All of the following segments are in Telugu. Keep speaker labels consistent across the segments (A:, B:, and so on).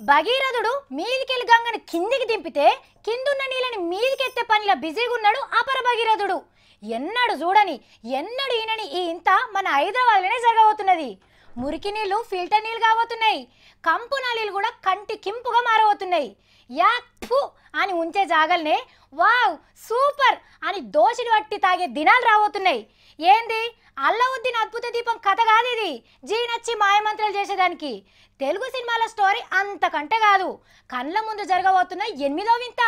A: భగీరథుడు మీదికెళ్ళి గంగను కిందికి దింపితే కిందున్న నీళ్ళని మీదికెత్తే పనిలో బిజీగా ఉన్నాడు అపర భగీరథుడు. ఎన్నడు చూడని ఎన్నడు ఈనని ఈ ఇంత మన హైదరాబాద్లోనే జరగబోతున్నది. మురికి నీళ్లు ఫిల్టర్ నీళ్ళు కాబోతున్నాయి. కంపు నలీలు కూడా కంటి కింపుగా మారబోతున్నాయి. యాక్ఫు అని ఉంచే జాగల్నే వావ్ సూపర్ అని దోషిని పట్టి తాగే దినాలు రాబోతున్నాయి. ఏంది అల్లావుద్దీన్ అద్భుత దీపం కథ కాదు ఇది. జీనచ్చి మాయమంత్రాలు చేసేదానికి తెలుగు సినిమాల స్టోరీ అంతకంటే కాదు. కళ్ళ ముందు జరగబోతున్న 8వ వింత.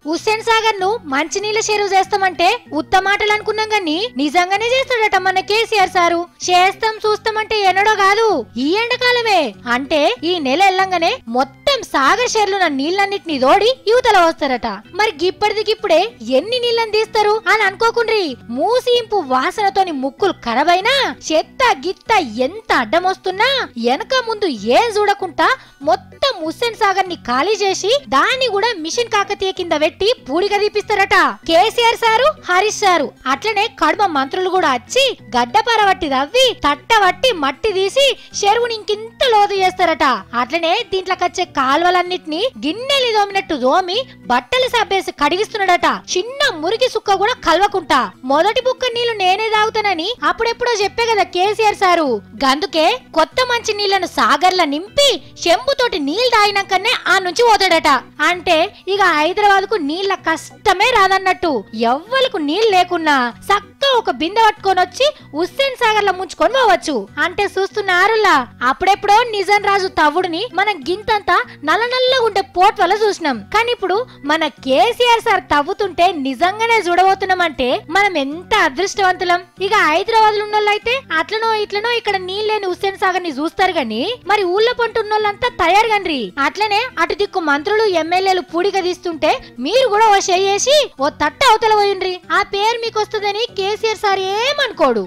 A: హుస్సేన్ సాగర్ ను మంచినీళ్ళ చెరువు చేస్తామంటే ఉత్త మాటలు అనుకున్నాం గాని నిజంగానే చేస్తాడట మన కేసీఆర్ సారు. చేస్తాం చూస్తామంటే ఎన్నడో కాదు, ఈ ఎండాకాలమే అంటే ఈ నెల ఎల్లంగానే మొత్తం సాగర్ చెరువున నీళ్ళన్నిటిని తోడి యువతల వస్తారట. మరి గిప్పటిదిగిప్పుడే ఎన్ని నీళ్ళని తీస్తారు అని అనుకోకుండ్రి. మూసింపు వాసనతోని ముక్కులు ఖరాబైనా చెత్త గిత్త ఎంత అడ్డం వస్తున్నా వెనక ముందు ఏం చూడకుండా మొత్తం హుస్సేన్ సాగర్ ని ఖాళీ చేసి దాన్ని కూడా మిషన్ కాకతీయ కింద పెట్టి పూడిగా తీపిస్తారట కేసీఆర్ సారు, హరీష్ సారు. అట్లనే కడుమ మంత్రులు కూడా వచ్చి గడ్డపార వట్టి రవ్వి తట్టవట్టి మట్టి తీసి చెరువుని ఇంకింత లోతు చేస్తారట. అట్లనే దీంట్లోకొచ్చే కాల్వలన్నిటిని గిన్నెలు దోమినట్టు దోమి బట్టలు సబ్బేసి కడిగిస్తున్నాడట. చిన్న మురికి సుక్క కూడా కలవకుంటా. మొదటి బుక్క నీళ్లు నేనే తాగుతానని అప్పుడెప్పుడో చెప్పే కదా కేసీఆర్ సారు. గందుకే కొత్త మంచి నీళ్లను సాగర్ల నింపి చెంబుతోటి నీళ్లు తాగినాకనే ఆ నుంచి పోతాడట. అంటే ఇక హైదరాబాద్ కు నీళ్ల కష్టమే రాదన్నట్టు. ఎవ్వలకు నీళ్లు లేకున్నా సక్క ఒక బిందె పట్టుకొని వచ్చి హుస్సేన్ సాగర్ లో ముంచుకొని పోవచ్చు. అంటే చూస్తున్నారులా అప్పుడెప్పుడో నిజం రాజు తవ్వుడిని మనం గింతంతా నల్లనల్లగా ఉండే పోట్ వల్ల చూసినాం. కానీ ఇప్పుడు మన కేసీఆర్ సార్ తవ్వుతుంటే నిజంగానే చూడబోతున్నామంటే మనం ఎంత అదృష్టవంతులం. ఇక హైదరాబాద్ లో ఉన్నోళ్ళైతే అట్లనో ఇట్లనో ఇక్కడ నీళ్ళు లేని హుస్సేన్ సాగర్ ని చూస్తారు గాని మరి ఊళ్ళో పంట ఉన్నోళ్ళంతా తయారు గండ్రి. అట్లనే అటు దిక్కు మంత్రులు ఎమ్మెల్యేలు పూడిగా తీస్తుంటే మీరు కూడా ఓ చేసి ఓ తట్ట అవతల పోయిండ్రి. ఆ పేరు మీకు వస్తుందని కేసీఆర్ సార్ ఏమనుకోడు.